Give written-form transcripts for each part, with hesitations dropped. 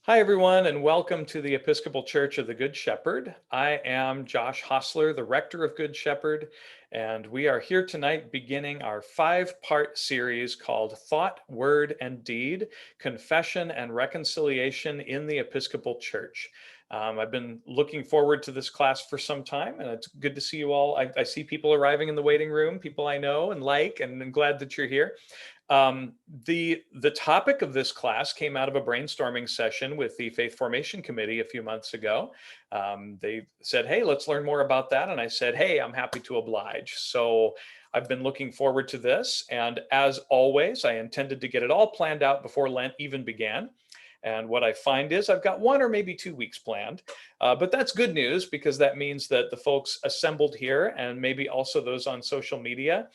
Hi, everyone, and welcome to the Episcopal Church of the Good Shepherd. I am Josh Hostler, the rector of Good Shepherd, and we are here tonight beginning our 5-part series called Thought, Word, and Deed, Confession and Reconciliation in the Episcopal Church. I've been looking forward to this class for some time, and it's good to see you all. I see people arriving in the waiting room, people I know and like, and I'm glad that you're here. The topic of this class came out of a brainstorming session with the Faith Formation Committee a few months ago. They said, hey, let's learn more about that. And I said, hey, I'm happy to oblige. So I've been looking forward to this. And as always, I intended to get it all planned out before Lent even began. And what I find is I've got 1 or maybe 2 weeks planned, but that's good news because that means that the folks assembled here and maybe also those on social media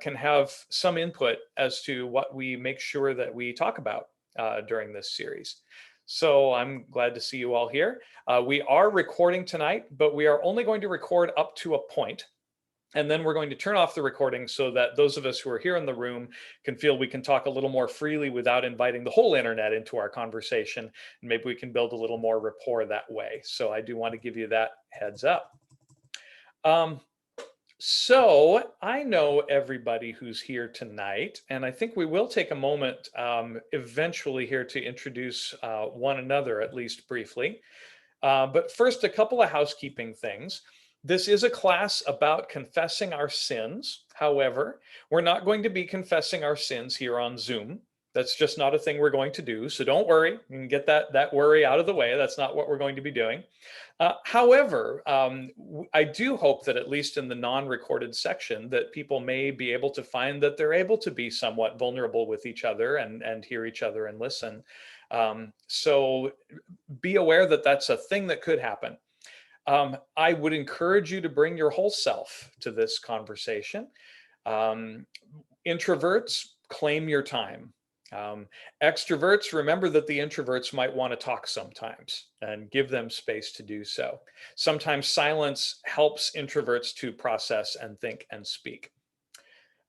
can have some input as to what we make sure that we talk about during this series. So I'm glad to see you all here. We are recording tonight, but we are only going to record up to a point. And then we're going to turn off the recording so that those of us who are here in the room can feel we can talk a little more freely without inviting the whole internet into our conversation. And maybe we can build a little more rapport that way. So I do want to give you that heads up. So I know everybody who's here tonight, and I think we will take a moment eventually here to introduce one another, at least briefly. But first, a couple of housekeeping things. This is a class about confessing our sins. However, we're not going to be confessing our sins here on Zoom. That's just not a thing we're going to do. So don't worry, you can get that worry out of the way. That's not what we're going to be doing. However, I do hope that at least in the non-recorded section that people may be able to find that they're able to be somewhat vulnerable with each other and hear each other and listen. So be aware that that's a thing that could happen. I would encourage you to bring your whole self to this conversation. Introverts, claim your time. Extroverts, remember that the introverts might want to talk sometimes and give them space to do so. Sometimes silence helps introverts to process and think and speak.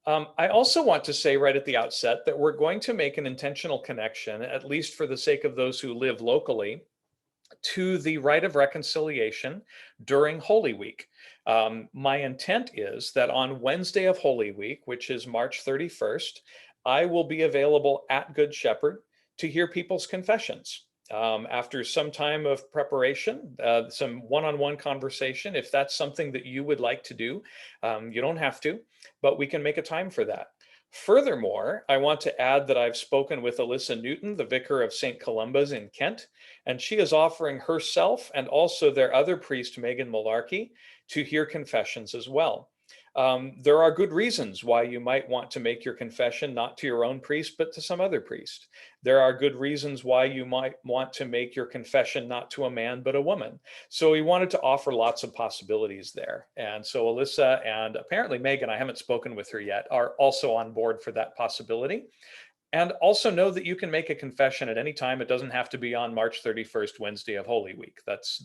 I also want to say right at the outset that we're going to make an intentional connection, at least for the sake of those who live locally, to the rite of reconciliation during Holy Week. My intent is that on Wednesday of Holy Week, which is March 31st, I will be available at Good Shepherd to hear people's confessions. After some time of preparation, some one-on-one conversation, if that's something that you would like to do, you don't have to, but we can make a time for that. Furthermore, I want to add that I've spoken with Alyssa Newton, the vicar of St. Columba's in Kent, and she is offering herself and also their other priest, Megan Malarkey, to hear confessions as well. There are good reasons why you might want to make your confession not to your own priest, but to some other priest. There are good reasons why you might want to make your confession not to a man, but a woman. So we wanted to offer lots of possibilities there. And so Alyssa and apparently Megan, I haven't spoken with her yet, are also on board for that possibility. And also know that you can make a confession at any time. It doesn't have to be on March 31st, Wednesday of Holy Week. That's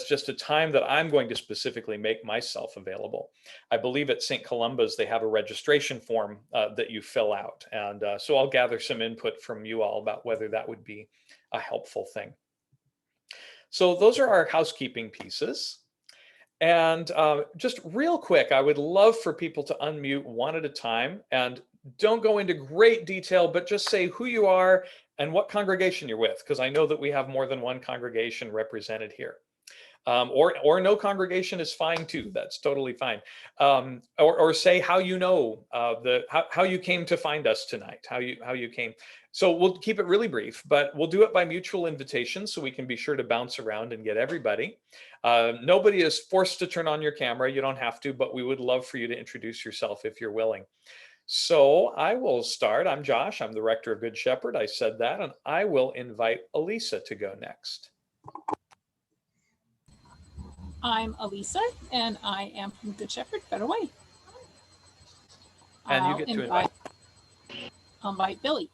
just a time that I'm going to specifically make myself available. I believe at St. Columba's, they have a registration form that you fill out. And so I'll gather some input from you all about whether that would be a helpful thing. So those are our housekeeping pieces. And just real quick, I would love for people to unmute one at a time and don't go into great detail, but just say who you are and what congregation you're with, because I know that we have more than one congregation represented here. Or no congregation is fine too. That's totally fine. Or say how you know how you came to find us tonight. How you came. So we'll keep it really brief, but we'll do it by mutual invitation so we can be sure to bounce around and get everybody. Nobody is forced to turn on your camera. You don't have to, but we would love for you to introduce yourself if you're willing. So I will start. I'm Josh. I'm the rector of Good Shepherd. I said that, and I will invite Elisa to go next. I'm Elisa, and I am from Good Shepherd, Better Way. And you get to invite. I'll invite Billy.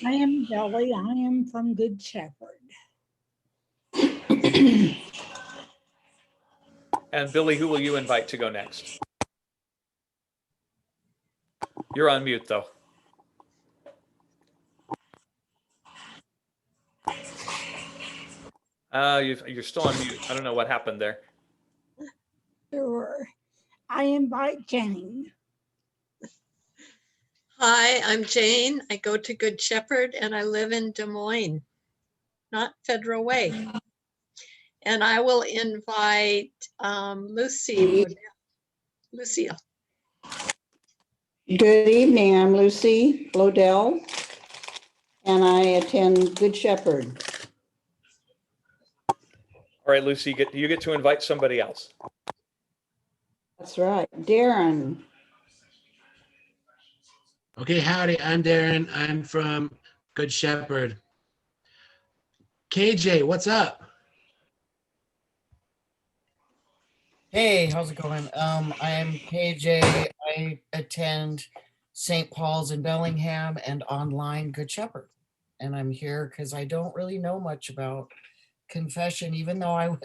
I am Billy. I am from Good Shepherd. And Billy, who will you invite to go next? You're on mute, though. You're still on mute. I don't know what happened there. Sure. I invite Jane. Hi, I'm Jane. I go to Good Shepherd and I live in Des Moines, not Federal Way. And I will invite Lucille. Good evening, I'm Lucy Lodell, and I attend Good Shepherd. All right, Lucy, you get to invite somebody else. That's right, Darren. Okay, howdy, I'm Darren. I'm from Good Shepherd. KJ, what's up? Hey, how's it going? I am KJ. I attend St. Paul's in Bellingham and online Good Shepherd. And I'm here because I don't really know much about confession, even though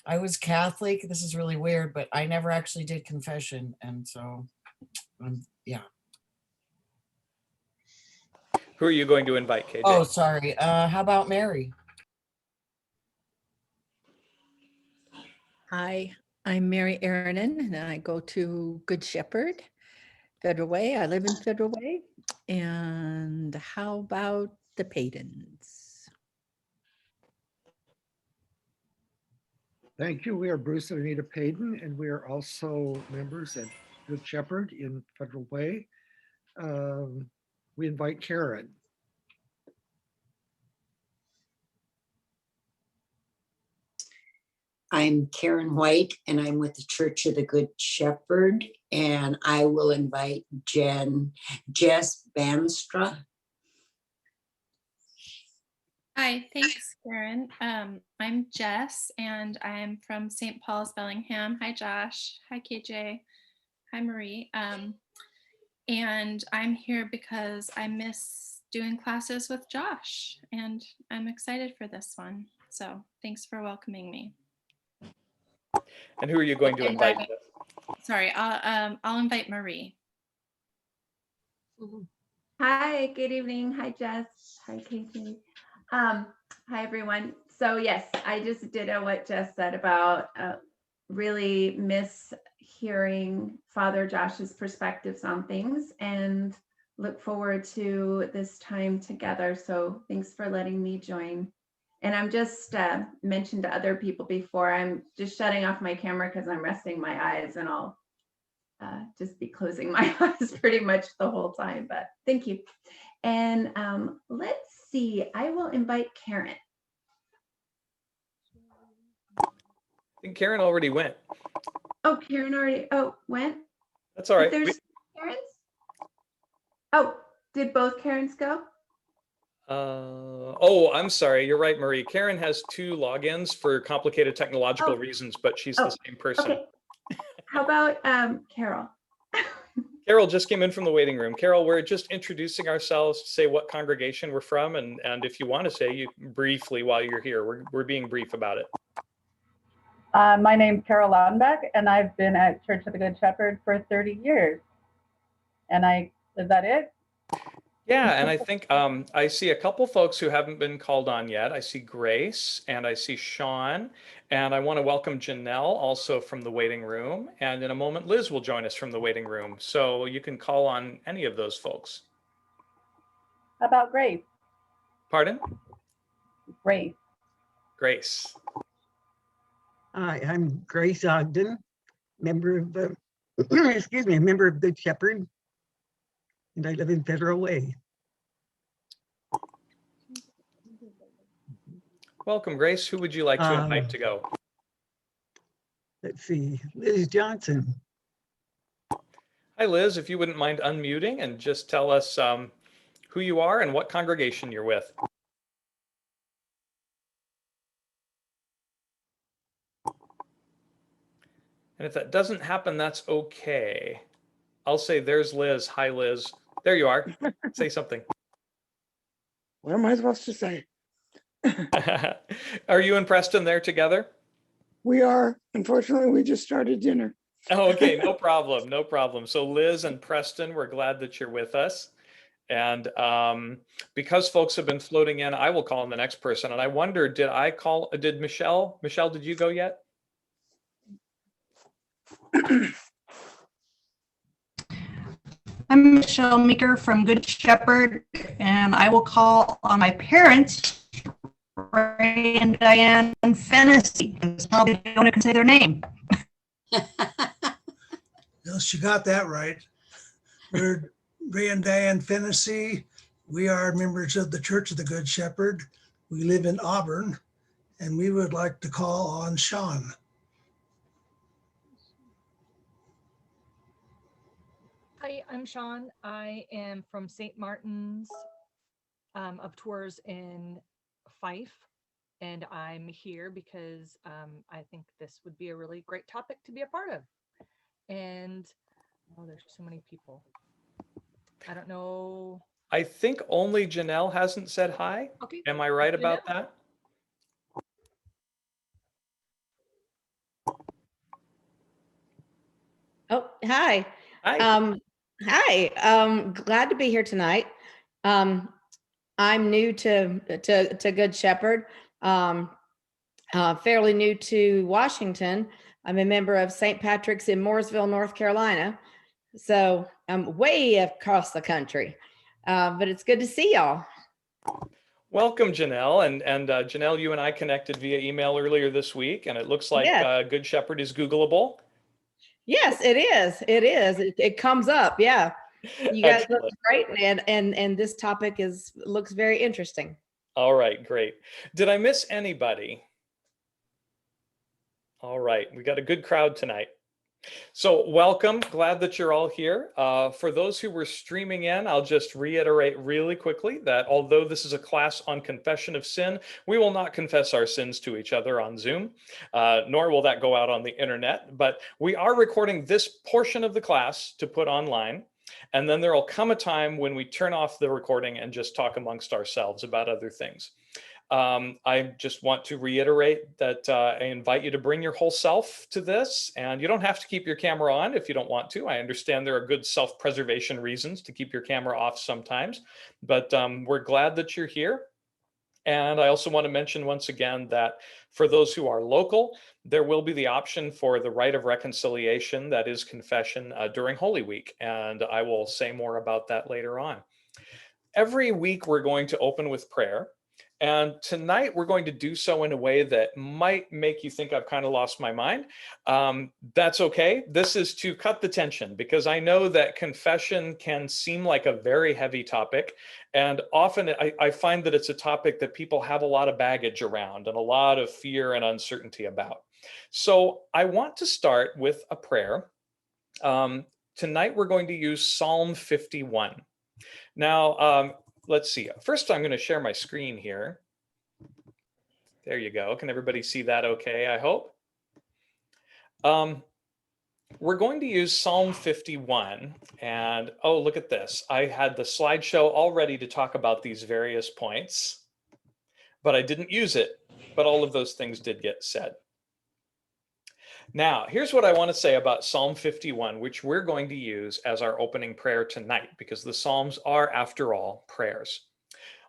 I was Catholic. This is really weird, but I never actually did confession. And so, yeah. Who are you going to invite, KJ? Oh, sorry. How about Mary? Hi, I'm Mary Aaronin, and I go to Good Shepherd, Federal Way. I live in Federal Way. And how about the Paydens? Thank you. We are Bruce and Anita Payden, and we are also members at Good Shepherd in Federal Way. We invite Karen. I'm Karen White, and I'm with the Church of the Good Shepherd, and I will invite Jess Banstra. Hi, thanks, Karen. I'm Jess, and I'm from St. Paul's, Bellingham. Hi, Josh. Hi, KJ. Hi, Marie. And I'm here because I miss doing classes with Josh, and I'm excited for this one. So thanks for welcoming me. And who are you going to invite? Sorry, I'll invite Marie. Hi, good evening. Hi, Jess. Hi, Casey. Hi, everyone. So yes, I just ditto what Jess said about really miss hearing Father Josh's perspectives on things and look forward to this time together. So thanks for letting me join. And I'm just mentioned to other people before, I'm just shutting off my camera because I'm resting my eyes, and I'll just be closing my eyes pretty much the whole time, but thank you. And let's see, I will invite Karen. I think Karen already went. Oh, Karen already, went? That's all right. There's Karens? Oh, did both Karens go? Oh, I'm sorry. You're right, Marie. Karen has 2 logins for complicated technological reasons, but she's the same person. Okay. How about Carol? Carol just came in from the waiting room. Carol, we're just introducing ourselves to say what congregation we're from, and if you want to say you briefly while you're here, we're being brief about it. My name's Carol Laudenbach, and I've been at Church of the Good Shepherd for 30 years. And is that it? Yeah, and I think I see a couple folks who haven't been called on yet. I see Grace and I see Sean, and I want to welcome Janelle also from the waiting room. And in a moment, Liz will join us from the waiting room. So you can call on any of those folks. How about Grace? Pardon? Grace. Grace. Hi, I'm Grace Ogden, member of the, excuse me, member of Good Shepherd, and I live in Federal Way. Welcome, Grace. Who would you like to invite to go? Let's see, Liz Johnson. Hi, Liz. If you wouldn't mind unmuting and just tell us who you are and what congregation you're with. And if that doesn't happen, that's okay. I'll say there's Liz. Hi, Liz. There you are. Say something. What am I supposed to say? Are you and Preston there together? We are. Unfortunately, we just started dinner. Oh, okay, no problem, no problem. So Liz and Preston, we're glad that you're with us. And because folks have been floating in, I will call on the next person. And I wonder, did Michelle, did you go yet? I'm Michelle Meeker from Good Shepherd, and I will call on my parents, Ray and Diane Fennessy, because probably don't even say their name. Well, she got that right. We're Ray and Diane Fennessy. We are members of the Church of the Good Shepherd. We live in Auburn, and we would like to call on Sean. Hi, I'm Sean. I am from St. Martin's of Tours in Fife, and I'm here because I think this would be a really great topic to be a part of. And oh, there's so many people. I don't know. I think only Janelle hasn't said hi. Okay. Am I right about that? Oh, hi. Hi. Hi. Glad to be here tonight. I'm new to Good Shepherd. Fairly new to Washington. I'm a member of St. Patrick's in Mooresville, North Carolina. So I'm way across the country. But it's good to see y'all. Welcome, Janelle. And Janelle, you and I connected via email earlier this week, and it looks like Good Shepherd is Googleable. Yes, it is. It is. It comes up. Yeah. You guys Excellent. look great, and this topic looks very interesting. All right, great. Did I miss anybody? All right, we got a good crowd tonight. So welcome, glad that you're all here. For those who were streaming in, I'll just reiterate really quickly that although this is a class on confession of sin, we will not confess our sins to each other on Zoom, nor will that go out on the internet, but we are recording this portion of the class to put online. And then there will come a time when we turn off the recording and just talk amongst ourselves about other things. I just want to reiterate that I invite you to bring your whole self to this, and you don't have to keep your camera on if you don't want to. I understand there are good self-preservation reasons to keep your camera off sometimes, but we're glad that you're here. And I also want to mention once again that for those who are local, there will be the option for the rite of reconciliation, that is confession, during Holy Week. And I will say more about that later on. Every week we're going to open with prayer. And tonight we're going to do so in a way that might make you think I've kind of lost my mind. That's okay. This is to cut the tension, because I know that confession can seem like a very heavy topic. And often I find that it's a topic that people have a lot of baggage around and a lot of fear and uncertainty about. So I want to start with a prayer. Tonight we're going to use Psalm 51. Now, let's see. First, I'm going to share my screen here. There you go. Can everybody see that okay, I hope? We're going to use Psalm 51. And oh, look at this. I had the slideshow all ready to talk about these various points, but I didn't use it. But all of those things did get said. Now, here's what I want to say about Psalm 51, which we're going to use as our opening prayer tonight, because the Psalms are, after all, prayers.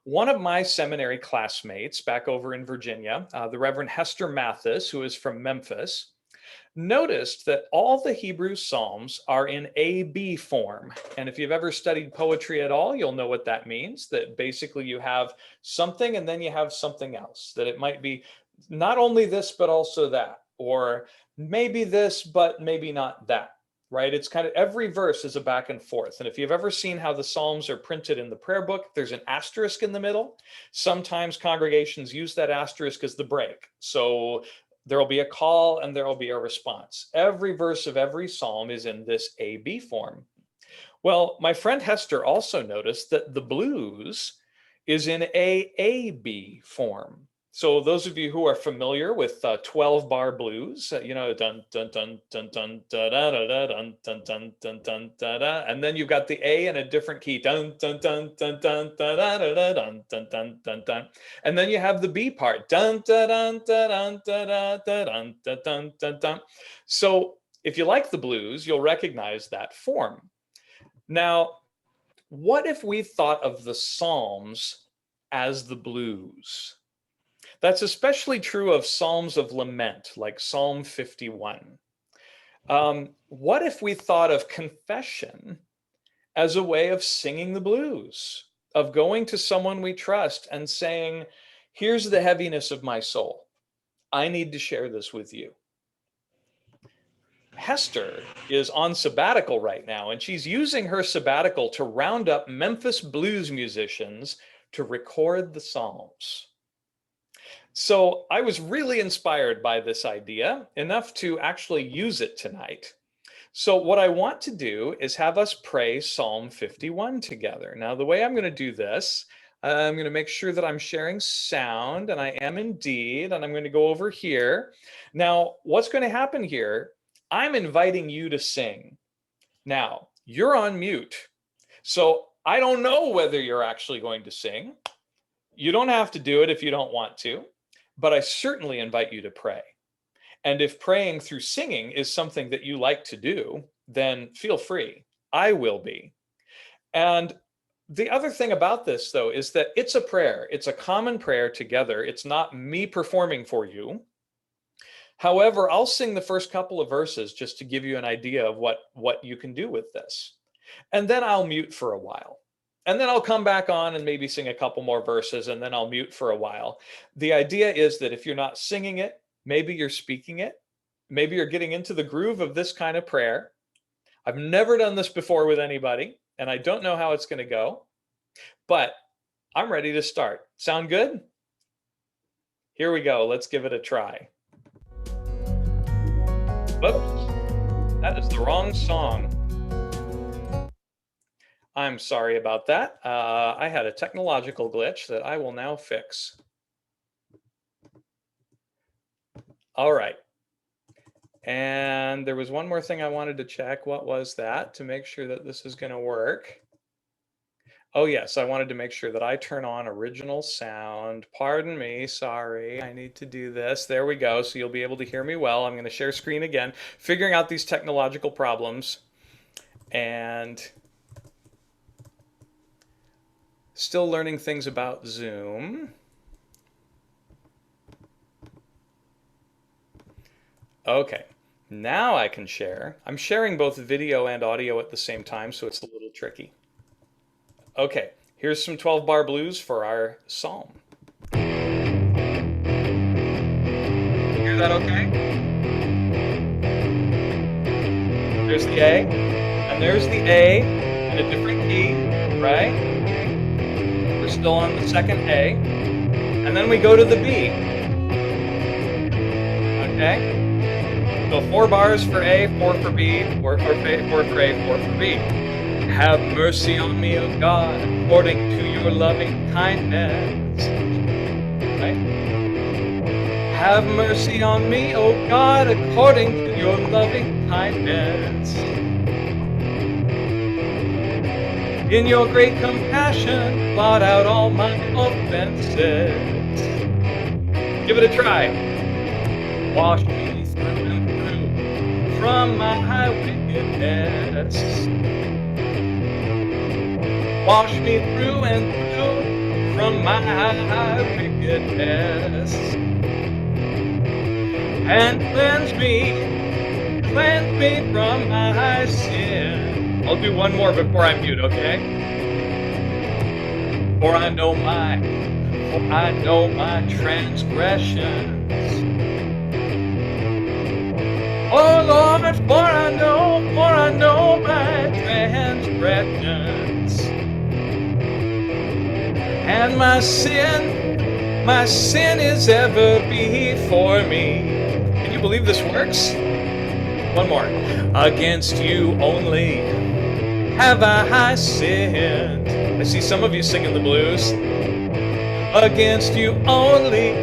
One of my seminary classmates back over in Virginia, the Reverend Hester Mathis, who is from Memphis, noticed that all the Hebrew Psalms are in A-B form. And if you've ever studied poetry at all, you'll know what that means, that basically you have something and then you have something else, that it might be not only this, but also that, or maybe this, but maybe not that, right? It's kind of every verse is a back and forth. And if you've ever seen how the Psalms are printed in the prayer book, there's an asterisk in the middle. Sometimes congregations use that asterisk as the break. So there'll be a call and there'll be a response. Every verse of every Psalm is in this A-B form. Well, my friend Hester also noticed that the blues is in A-B form. So those of you who are familiar with 12-bar blues, you know, dun dun dun dun dun da da da da dun dun dun dun dun da da, and then you've got the A in a different key, dun dun dun dun dun da da da da dun dun dun dun dun, and then you have the B part, dun dun dun dun da da da dun dun dun dun dun. So if you like the blues, you'll recognize that form. Now, what if we thought of the Psalms as the blues? That's especially true of Psalms of lament, like Psalm 51. What if we thought of confession as a way of singing the blues, of going to someone we trust and saying, here's the heaviness of my soul. I need to share this with you. Hester is on sabbatical right now, and she's using her sabbatical to round up Memphis blues musicians to record the Psalms. So I was really inspired by this idea, enough to actually use it tonight. So what I want to do is have us pray Psalm 51 together. Now, the way I'm going to do this, I'm going to make sure that I'm sharing sound, and I am indeed, and I'm going to go over here. Now, what's going to happen here, I'm inviting you to sing. Now, you're on mute, so I don't know whether you're actually going to sing. You don't have to do it if you don't want to, but I certainly invite you to pray. And if praying through singing is something that you like to do, then feel free. I will be. And the other thing about this, though, is that it's a prayer. It's a common prayer together. It's not me performing for you. However, I'll sing the first couple of verses just to give you an idea of what you can do with this. And then I'll mute for a while. And then I'll come back on and maybe sing a couple more verses, and then I'll mute for a while. The idea is that if you're not singing it, maybe you're speaking it. Maybe you're getting into the groove of this kind of prayer. I've never done this before with anybody, and I don't know how it's going to go, but I'm ready to start. Sound good? Here we go. Let's give it a try. Whoops, that is the wrong song. I'm sorry about that. I had a technological glitch that I will now fix. All right. And there was one more thing I wanted to check. What was that to make sure that this is going to work? Oh, yes. I wanted to make sure that I turn on original sound. Pardon me. Sorry. I need to do this. There we go. So you'll be able to hear me well. I'm going to share screen again, figuring out these technological problems. And still learning things about Zoom. Okay, now I can share. I'm sharing both video and audio at the same time, so it's a little tricky. Okay, here's some 12-bar blues for our psalm. Hear that okay? There's the A, and there's the A in a different key, right? We're still on the second A, and then we go to the B. Okay? So 4 bars for A, 4 for B, 4 for A, 4 for B. Have mercy on me, O God, according to your loving kindness. Right? Have mercy on me, O God, according to your loving kindness. In your great compassion, blot out all my offenses. Give it a try. Wash me through and through from my wickedness. Wash me through and through from my wickedness. And cleanse me from my sin. I'll do one more before I mute, okay? For I know my transgressions. Oh Lord, for I know my transgressions. And my sin is ever before me. Can you believe this works? One more. Against you only have I sinned. I see some of you singing the blues. Against you only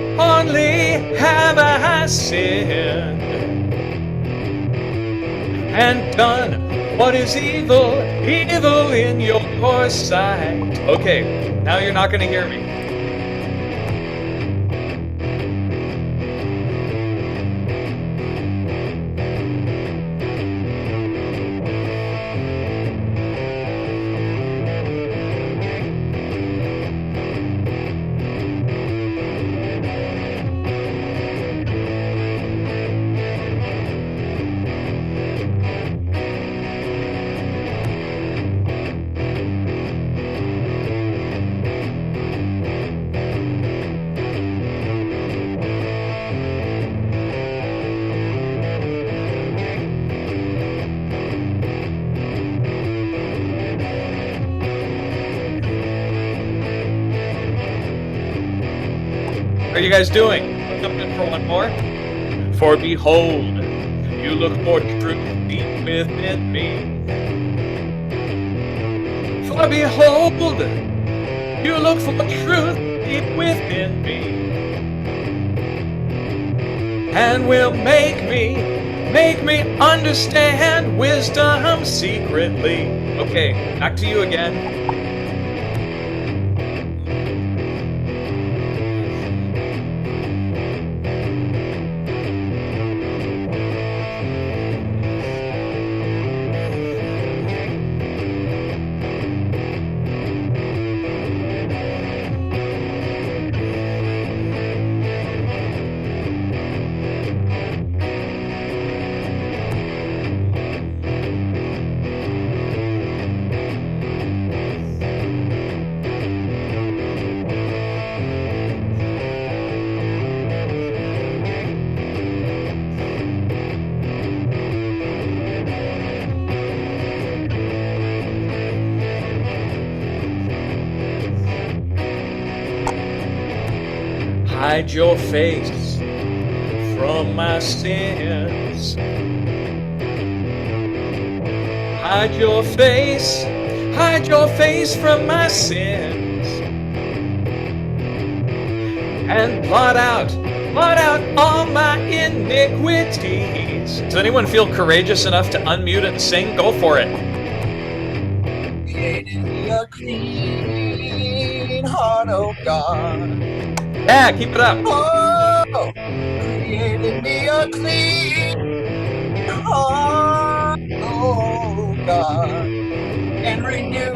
have I sinned. And done what is evil in your sight. Okay, now you're not going to hear me. How are you guys doing? Jump in for one more. For behold, you look for truth deep within me. For behold, you look for truth deep within me. And will make me understand wisdom secretly. Okay, back to you again. Hide your face from my sins. Hide your face from my sins. And blot out all my iniquities. Does anyone feel courageous enough to unmute and sing? Go for it. Create in me a clean heart, oh God. Yeah, keep it up. Oh, create in me a clean heart, oh God, and renew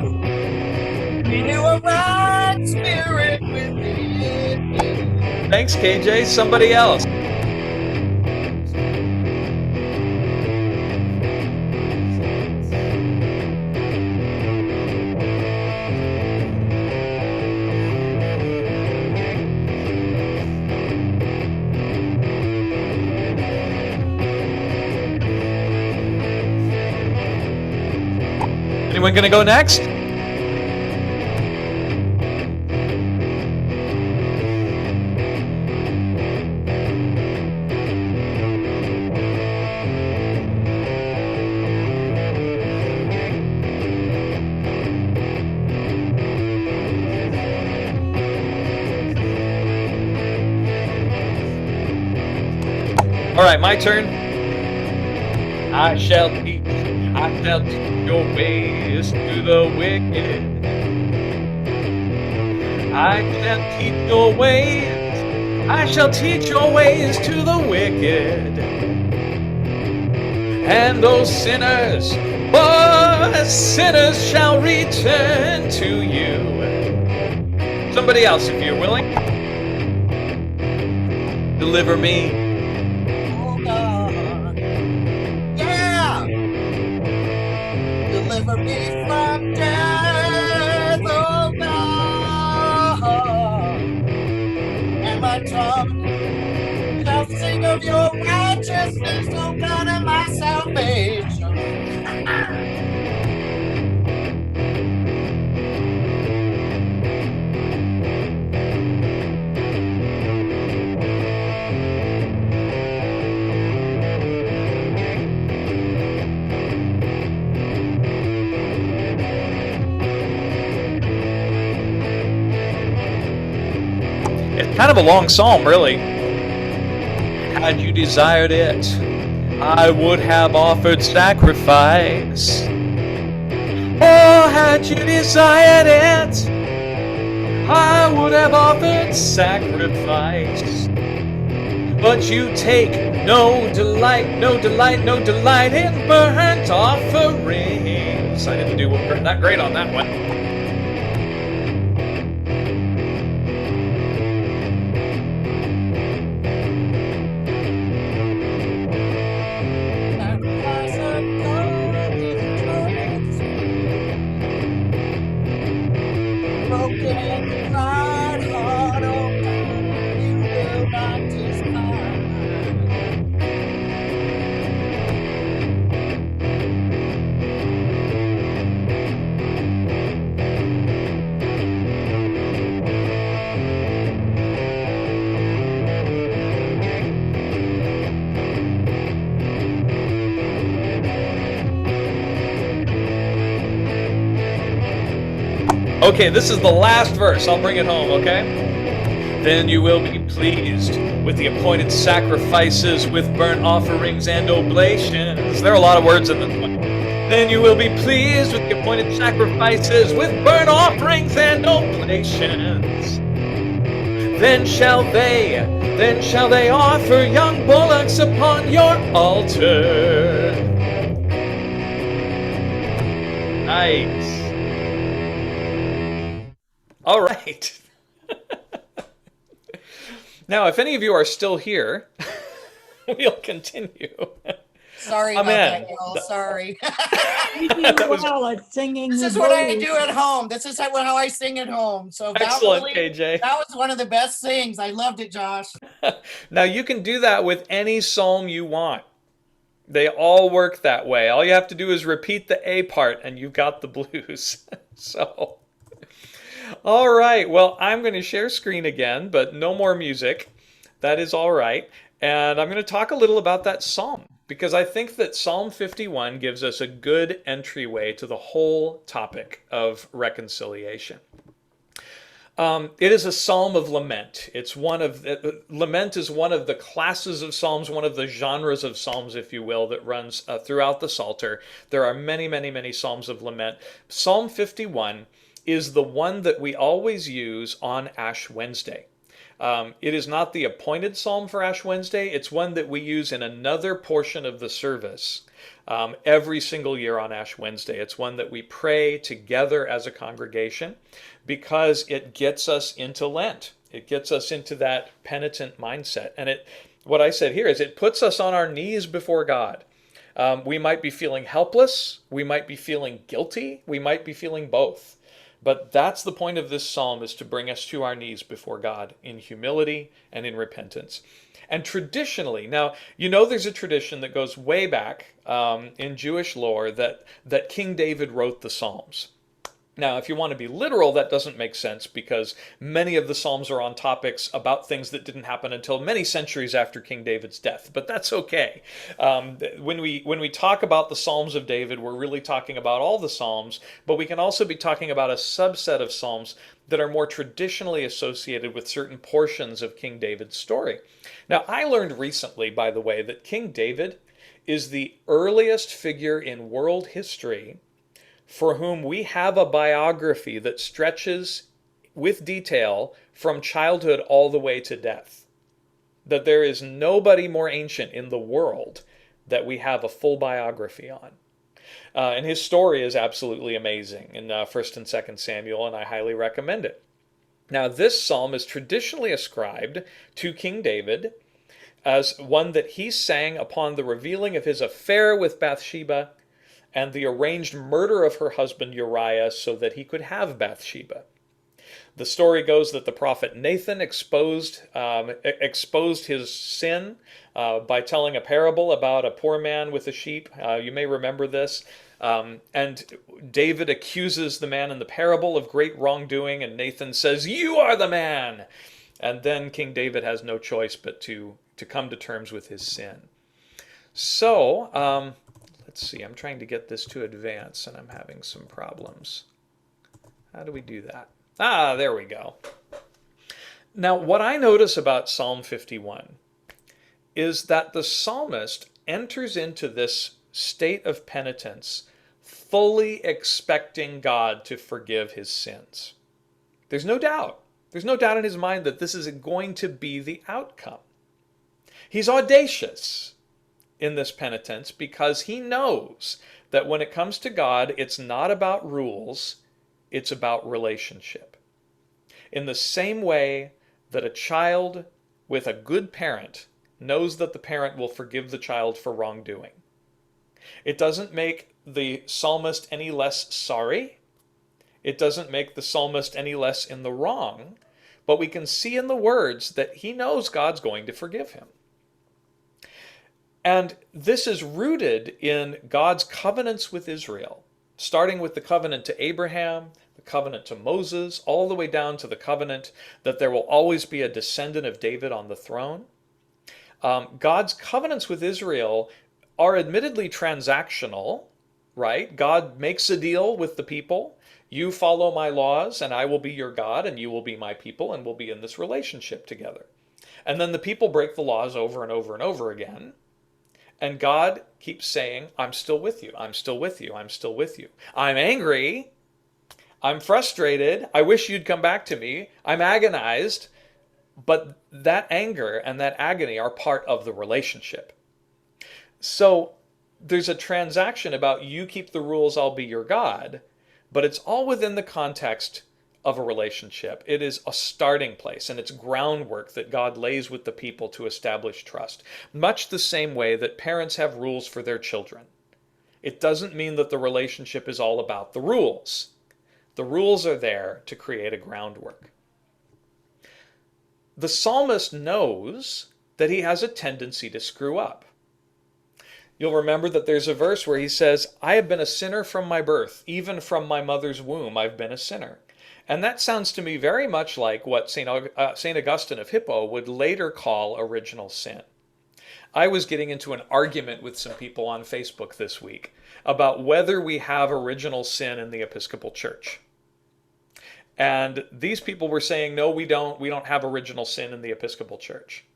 a right spirit within me. Thanks, KJ. Somebody else. Anyone gonna go next? All right, my turn. I shall teach your ways to the wicked. I shall teach your ways to the wicked. And those sinners shall return to you. Somebody else, if you're willing. Deliver me. Deliver me from death, oh God, and my tongue shall sing of your righteousness, oh God, and my salvation. Kind of a long psalm, really. Had you desired it, I would have offered sacrifice. Oh, had you desired it, I would have offered sacrifice. But you take no delight in burnt offerings. I didn't do that great on that one. Okay, this is the last verse. I'll bring it home, okay? Then you will be pleased with the appointed sacrifices, with burnt offerings and oblations. There are a lot of words in this one. Then you will be pleased with the appointed sacrifices, with burnt offerings and oblations. Then shall they offer young bullocks upon your altar. Nice. All right. Now, if any of you are still here, we'll continue. Sorry about that, y'all. Sorry. You do well at singing. This the is what I blues. do at home. This is how I sing at home. So that Excellent, really- KJ. That was one of the best things. I loved it, Josh. Now, you can do that with any psalm you want. They all work that way. All you have to do is repeat the A part and you've got the blues. So, all right. Well, I'm going to share screen again, but no more music. That is all right. And I'm going to talk a little about that psalm, because I think that Psalm 51 gives us a good entryway to the whole topic of reconciliation. It is a psalm of lament. Lament is one of the classes of psalms, one of the genres of psalms, if you will, that runs throughout the Psalter. There are many, many, many psalms of lament. Psalm 51 is the one that we always use on Ash Wednesday. It is not the appointed psalm for Ash Wednesday. It's one that we use in another portion of the service every single year on Ash Wednesday. It's one that we pray together as a congregation because it gets us into Lent. It gets us into that penitent mindset. And what I said here is it puts us on our knees before God. We might be feeling helpless. We might be feeling guilty. We might be feeling both. But that's the point of this psalm, is to bring us to our knees before God in humility and in repentance. And traditionally, now, you know there's a tradition that goes way back in Jewish lore that King David wrote the Psalms. Now, if you want to be literal, that doesn't make sense, because many of the Psalms are on topics about things that didn't happen until many centuries after King David's death, but that's okay. When we talk about the Psalms of David, we're really talking about all the Psalms, but we can also be talking about a subset of Psalms that are more traditionally associated with certain portions of King David's story. Now, I learned recently, by the way, that King David is the earliest figure in world history for whom we have a biography that stretches with detail from childhood all the way to death. That there is nobody more ancient in the world that we have a full biography on. And his story is absolutely amazing in 1st and 2nd Samuel, and I highly recommend it. Now, this psalm is traditionally ascribed to King David as one that he sang upon the revealing of his affair with Bathsheba and the arranged murder of her husband Uriah so that he could have Bathsheba. The story goes that the prophet Nathan exposed his sin by telling a parable about a poor man with a sheep. You may remember this. And David accuses the man in the parable of great wrongdoing, and Nathan says, "You are the man!" And then King David has no choice but to come to terms with his sin. So, let's see, I'm trying to get this to advance and I'm having some problems. How do we do that? Ah, there we go. Now, what I notice about Psalm 51 is that the psalmist enters into this state of penitence fully expecting God to forgive his sins. There's no doubt. There's no doubt in his mind that this is going to be the outcome. He's audacious in this penitence because he knows that when it comes to God, it's not about rules, it's about relationship. In the same way that a child with a good parent knows that the parent will forgive the child for wrongdoing. It doesn't make the psalmist any less sorry. It doesn't make the psalmist any less in the wrong, but we can see in the words that he knows God's going to forgive him. And this is rooted in God's covenants with Israel, starting with the covenant to Abraham, the covenant to Moses, all the way down to the covenant that there will always be a descendant of David on the throne. God's covenants with Israel are admittedly transactional, right? God makes a deal with the people. You follow my laws, and I will be your God, and you will be my people, and we'll be in this relationship together. And then the people break the laws over and over and over again. And God keeps saying, I'm still with you. I'm still with you. I'm still with you. I'm angry. I'm frustrated. I wish you'd come back to me. I'm agonized. But that anger and that agony are part of the relationship. So there's a transaction about you keep the rules, I'll be your God. But it's all within the context of a relationship. It is a starting place, and it's groundwork that God lays with the people to establish trust. Much the same way that parents have rules for their children. It doesn't mean that the relationship is all about the rules. The rules are there to create a groundwork. The psalmist knows that he has a tendency to screw up. You'll remember that there's a verse where he says, I have been a sinner from my birth, even from my mother's womb, I've been a sinner. And that sounds to me very much like what St. Augustine of Hippo would later call original sin. I was getting into an argument with some people on Facebook this week about whether we have original sin in the Episcopal Church. And these people were saying, no, we don't have original sin in the Episcopal Church.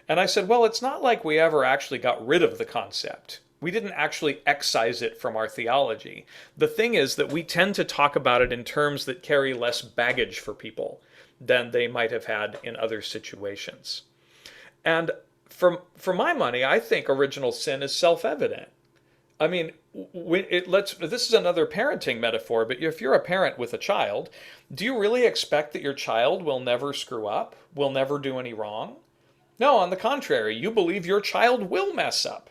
And I said, well, it's not like we ever actually got rid of the concept. We didn't actually excise it from our theology. The thing is that we tend to talk about it in terms that carry less baggage for people than they might have had in other situations. And for my money, I think original sin is self-evident. I mean, this is another parenting metaphor, but if you're a parent with a child, do you really expect that your child will never screw up, will never do any wrong? No, on the contrary, you believe your child will mess up.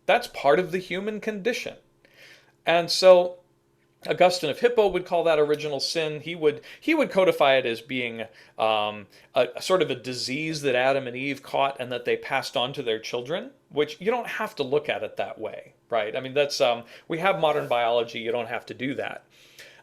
That's part of the human condition. And so Augustine of Hippo would call that original sin. He would codify it as being a sort of a disease that Adam and Eve caught and that they passed on to their children, which you don't have to look at it that way, right? I mean, that's we have modern biology. You don't have to do that.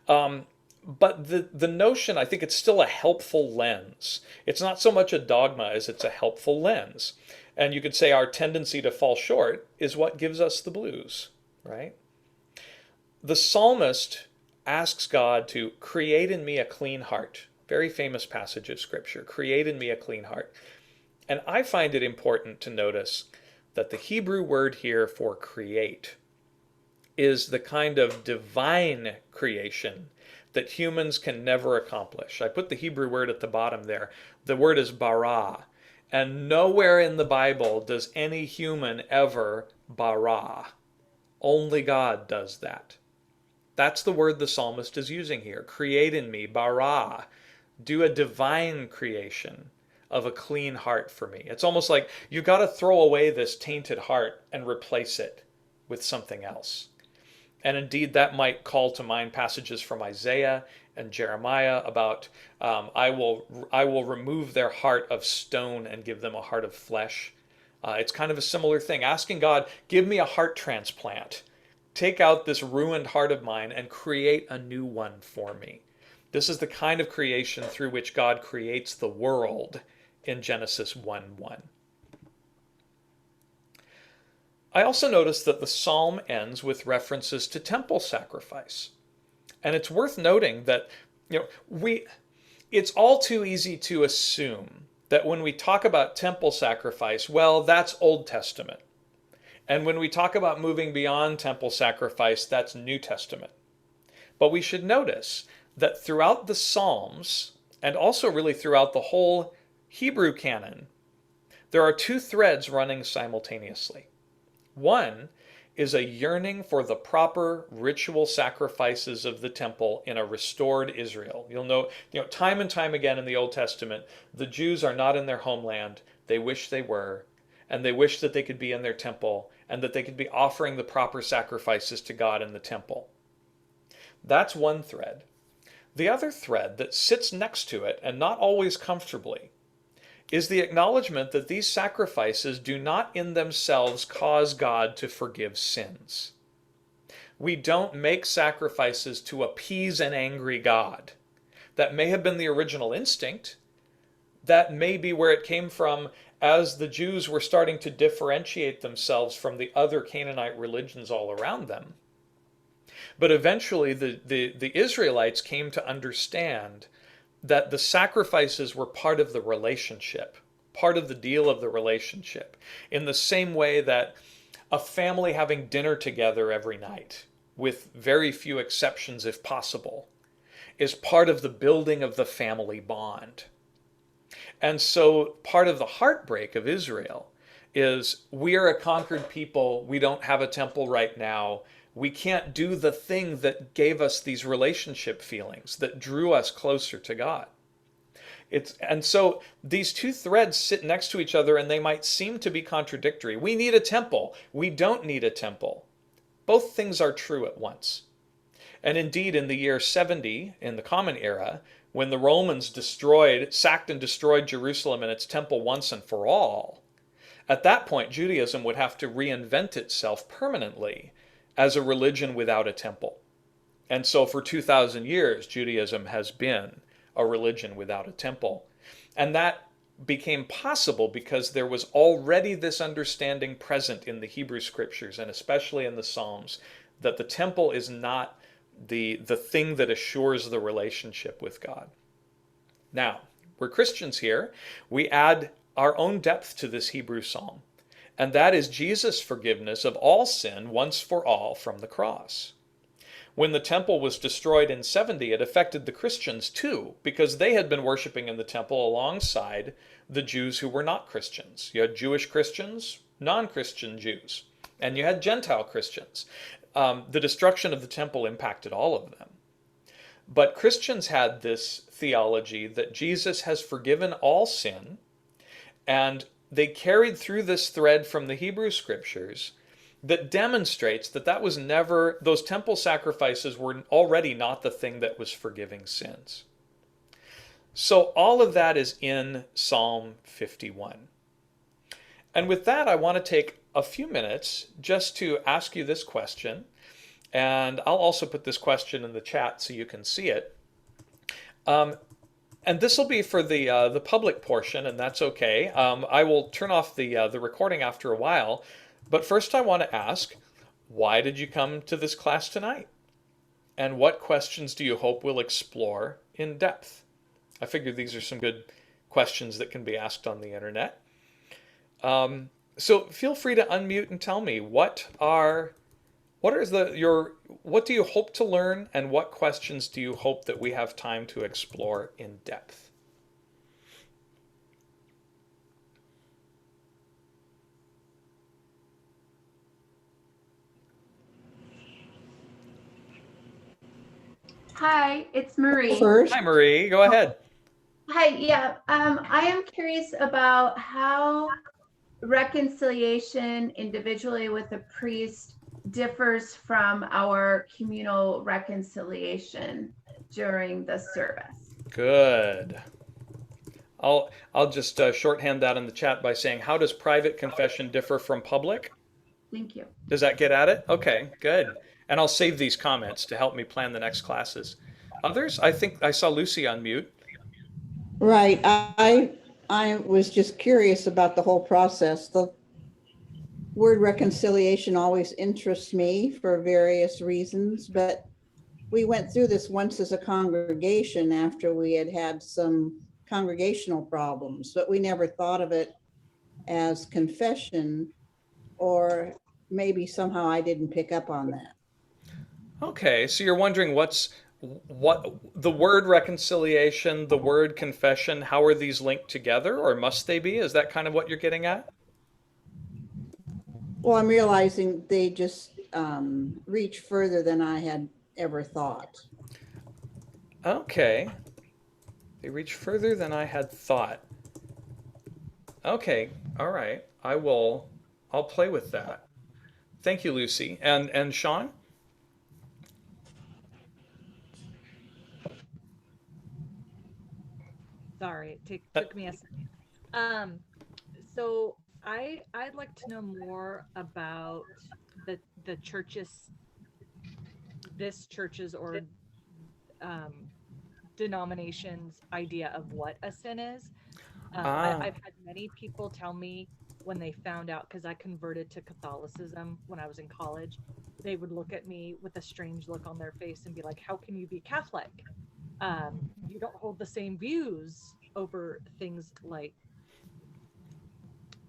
But the notion, I think it's still a helpful lens. It's not so much a dogma as it's a helpful lens. And you could say our tendency to fall short is what gives us the blues, right? The psalmist asks God to create in me a clean heart. Very famous passage of scripture, create in me a clean heart. And I find it important to notice that the Hebrew word here for create is the kind of divine creation that humans can never accomplish. I put the Hebrew word at the bottom there. The word is bara. And nowhere in the Bible does any human ever bara. Only God does that. That's the word the psalmist is using here. Create in me, bara. Do a divine creation of a clean heart for me. It's almost like you've got to throw away this tainted heart and replace it with something else. And indeed, that might call to mind passages from Isaiah and Jeremiah about, I will remove their heart of stone and give them a heart of flesh. It's kind of a similar thing, asking God, give me a heart transplant. Take out this ruined heart of mine and create a new one for me. This is the kind of creation through which God creates the world in Genesis 1:1. I also noticed that the psalm ends with references to temple sacrifice. And it's worth noting that, it's all too easy to assume that when we talk about temple sacrifice, well, that's Old Testament. And when we talk about moving beyond temple sacrifice, that's New Testament. But we should notice that throughout the Psalms, and also really throughout the whole Hebrew canon, there are two threads running simultaneously. One is a yearning for the proper ritual sacrifices of the temple in a restored Israel. You'll know, time and time again in the Old Testament, the Jews are not in their homeland. They wish they were, and they wish that they could be in their temple and that they could be offering the proper sacrifices to God in the temple. That's one thread. The other thread that sits next to it, and not always comfortably, is the acknowledgement that these sacrifices do not in themselves cause God to forgive sins. We don't make sacrifices to appease an angry God. That may have been the original instinct. That may be where it came from as the Jews were starting to differentiate themselves from the other Canaanite religions all around them. But eventually the Israelites came to understand that the sacrifices were part of the relationship, part of the deal of the relationship, in the same way that a family having dinner together every night, with very few exceptions if possible, is part of the building of the family bond. And so part of the heartbreak of Israel is, we are a conquered people, we don't have a temple right now, we can't do the thing that gave us these relationship feelings, that drew us closer to God. And so these two threads sit next to each other and they might seem to be contradictory. We need a temple, we don't need a temple. Both things are true at once. And indeed, in the year 70, in the Common Era, when the Romans sacked and destroyed Jerusalem and its temple once and for all, at that point, Judaism would have to reinvent itself permanently as a religion without a temple. And so for 2,000 years, Judaism has been a religion without a temple. And that became possible because there was already this understanding present in the Hebrew Scriptures, and especially in the Psalms, that the temple is not the thing that assures the relationship with God. Now, we're Christians here. We add our own depth to this Hebrew psalm, and that is Jesus' forgiveness of all sin once for all from the cross. When the temple was destroyed in 70, it affected the Christians too, because they had been worshiping in the temple alongside the Jews who were not Christians. You had Jewish Christians, non-Christian Jews, and you had Gentile Christians. The destruction of the temple impacted all of them. But Christians had this theology that Jesus has forgiven all sin, and they carried through this thread from the Hebrew Scriptures that demonstrates that those temple sacrifices were already not the thing that was forgiving sins. So all of that is in Psalm 51. And with that, I want to take a few minutes just to ask you this question. And I'll also put this question in the chat so you can see it. And this will be for the public portion, and that's okay. I will turn off the recording after a while. But first I want to ask, why did you come to this class tonight? And what questions do you hope we'll explore in depth? I figure these are some good questions that can be asked on the internet. So feel free to unmute and tell me what do you hope to learn, and what questions do you hope that we have time to explore in depth? Hi, it's Marie. Hi, Marie. Go ahead. Hi, yeah. I am curious about how reconciliation individually with a priest differs from our communal reconciliation during the service. Good. I'll just shorthand that in the chat by saying, how does private confession differ from public? Thank you. Does that get at it? Okay, good. And I'll save these comments to help me plan the next classes. Others? I think I saw Lucy on mute. Right. I was just curious about the whole process. The word reconciliation always interests me for various reasons, but we went through this once as a congregation after we had some congregational problems, but we never thought of it as confession, or maybe somehow I didn't pick up on that. Okay, so you're wondering what the word reconciliation, the word confession, how are these linked together, or must they be? Is that kind of what you're getting at? Well, I'm realizing they just reach further than I had ever thought. Okay. They reach further than I had thought. Okay, all right. I'll play with that. Thank you, Lucy. And Sean? Sorry, it took me a second. So I'd like to know more about the church's, this church's or denomination's idea of what a sin is. I've had many people tell me when they found out, because I converted to Catholicism when I was in college, they would look at me with a strange look on their face and be like, how can you be Catholic? You don't hold the same views over things like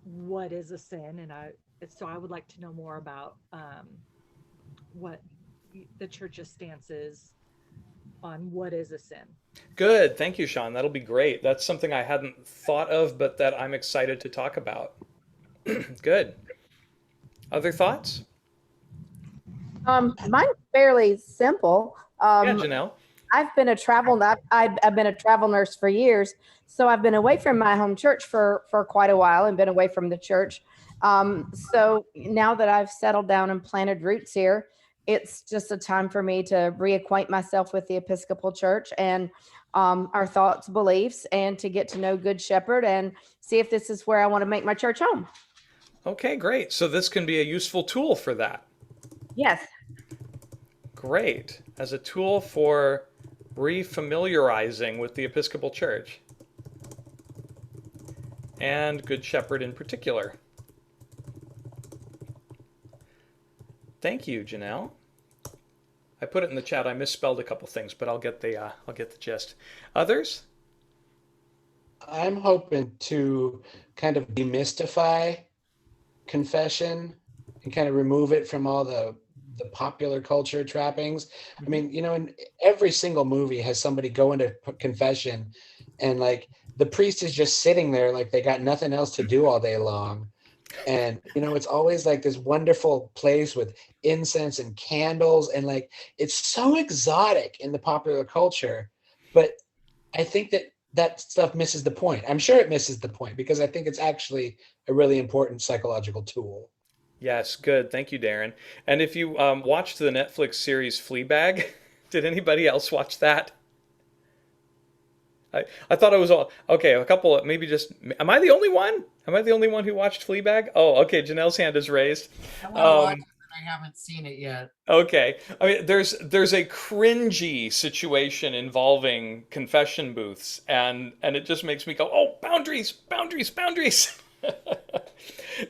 what is a sin. And so I would like to know more about what the church's stance is on what is a sin. Good. Thank you, Sean. That'll be great. That's something I hadn't thought of, but that I'm excited to talk about. Good. Other thoughts? Mine's fairly simple. Yeah, Janelle. I've been a travel nurse for years, so I've been away from my home church for quite a while and been away from the church. So now that I've settled down and planted roots here, it's just a time for me to reacquaint myself with the Episcopal Church and our thoughts, beliefs, and to get to know Good Shepherd and see if this is where I want to make my church home. Okay, great. So this can be a useful tool for that. Yes. Great. As a tool for refamiliarizing with the Episcopal Church and Good Shepherd in particular. Thank you, Janelle. I put it in the chat. I misspelled a couple things, but I'll get the gist. Others? I'm hoping to kind of demystify confession and kind of remove it from all the popular culture trappings. I mean, you know, in every single movie has somebody go into confession and like the priest is just sitting there like they got nothing else to do all day long. And, you know, it's always like this wonderful place with incense and candles. And like, it's so exotic in the popular culture. But I think that stuff misses the point. I'm sure it misses the point because I think it's actually a really important psychological tool. Yes, good. Thank you, Darren. And if you watched the Netflix series Fleabag, did anybody else watch that? I thought it was all okay. A couple, maybe just. Am I the only one? Am I the only one who watched Fleabag? Oh, okay. Janelle's hand is raised. I want to watch it, but I haven't seen it yet. Okay. I mean, there's a cringy situation involving confession booths, and it just makes me go, oh, boundaries, boundaries, boundaries.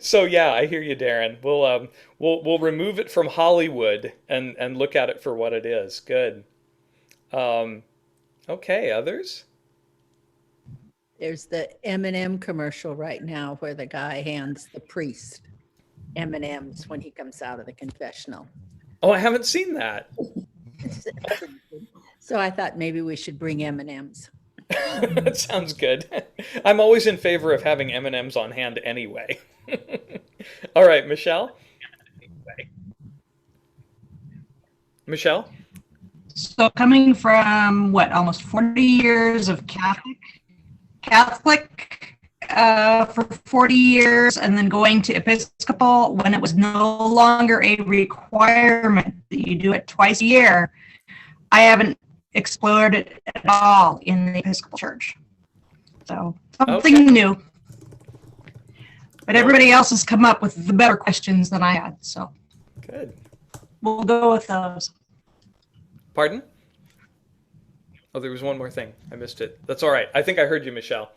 So yeah, I hear you, Darren. We'll remove it from Hollywood and look at it for what it is. Good. Okay, others? There's the M&M commercial right now where the guy hands the priest M&Ms when he comes out of the confessional. Oh, I haven't seen that. So I thought maybe we should bring M&Ms. That sounds good. I'm always in favor of having M&Ms on hand anyway. All right, Michelle? Michelle? So coming from almost 40 years of Catholic for 40 years, and then going to Episcopal when it was no longer a requirement that you do it twice a year, I haven't explored it at all in the Episcopal Church. So something new. But everybody else has come up with the better questions than I had. So good. We'll go with those. Pardon? Oh, there was one more thing. I missed it. That's all right. I think I heard you, Michelle.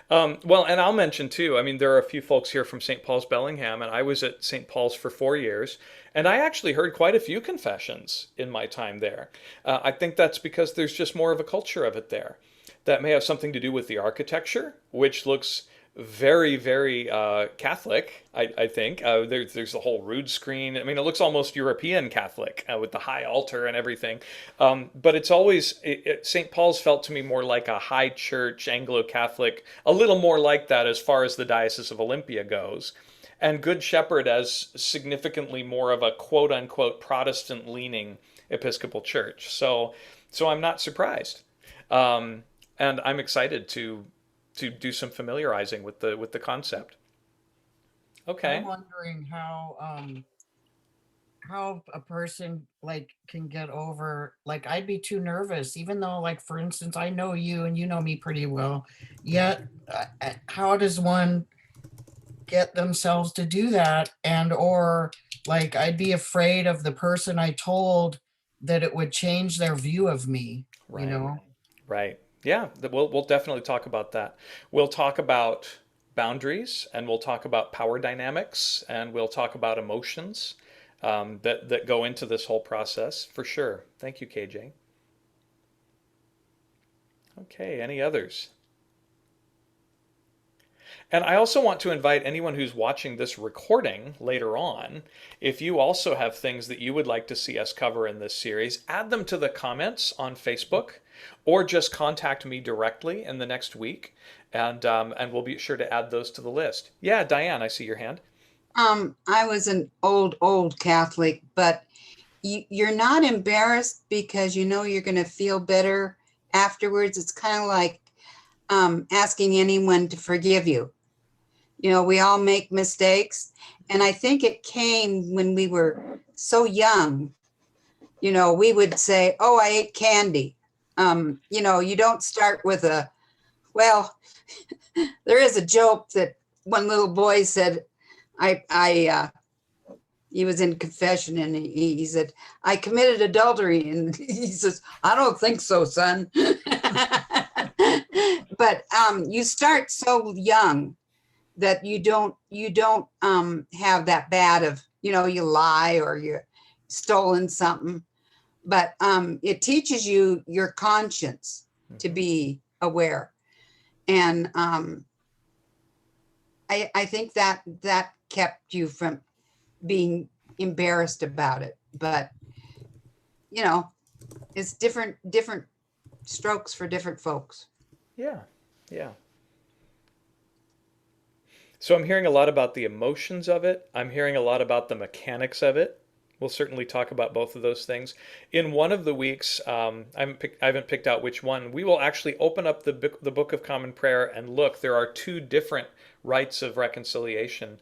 Well, and I'll mention too, I mean, there are a few folks here from St. Paul's Bellingham, and I was at St. Paul's for 4 years, and I actually heard quite a few confessions in my time there. I think that's because there's just more of a culture of it there. That may have something to do with the architecture, which looks very, very Catholic, I think. There's the whole rood screen. I mean, it looks almost European Catholic with the high altar and everything. But it's always, St. Paul's felt to me more like a high church, Anglo-Catholic, a little more like that as far as the Diocese of Olympia goes. And Good Shepherd as significantly more of a quote-unquote Protestant-leaning Episcopal church. So I'm not surprised. And I'm excited to do some familiarizing with the concept. Okay. I'm wondering how a person like can get over, like I'd be too nervous, even though like, for instance, I know you and you know me pretty well, yet how does one get themselves to do that? And, or like, I'd be afraid of the person I told that it would change their view of me, Right. you know? Right. Yeah, we'll definitely talk about that. We'll talk about boundaries, and we'll talk about power dynamics, and we'll talk about emotions that go into this whole process for sure. Thank you, KJ. Okay, any others? And I also want to invite anyone who's watching this recording later on, if you also have things that you would like to see us cover in this series, add them to the comments on Facebook, or just contact me directly in the next week, and we'll be sure to add those to the list. Yeah, Diane, I see your hand. I was an old Catholic, but you're not embarrassed because you know you're going to feel better afterwards. It's kind of like asking anyone to forgive you. You know, we all make mistakes. And I think it came when we were so young. You know, we would say, oh, I ate candy. You know, you don't start with well, there is a joke that one little boy said, he was in confession and he said, I committed adultery. And he says, I don't think so, son. But you start so young that you don't have that bad of, you know, you lie or you stolen something, but it teaches you your conscience to be aware. And I think that kept you from being embarrassed about it. But, you know, it's different strokes for different folks. Yeah, yeah. So I'm hearing a lot about the emotions of it. I'm hearing a lot about the mechanics of it. We'll certainly talk about both of those things. In one of the weeks, I haven't picked out which one, we will actually open up the Book of Common Prayer and look. There are two different rites of reconciliation.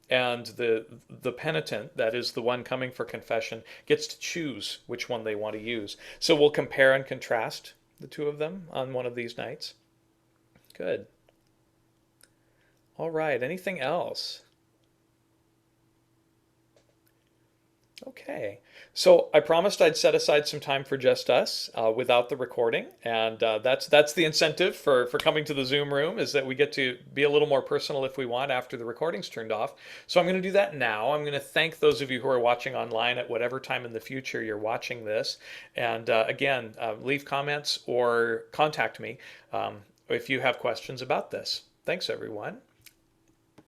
And the penitent, that is the one coming for confession, gets to choose which one they want to use. So we'll compare and contrast the two of them on one of these nights. Good. All right, anything else? Okay, so I promised I'd set aside some time for just us without the recording, and that's the incentive for coming to the Zoom room, is that we get to be a little more personal if we want after the recording's turned off. So I'm going to do that now. I'm going to thank those of you who are watching online at whatever time in the future you're watching this, and again, leave comments or contact me if you have questions about this. Thanks, everyone.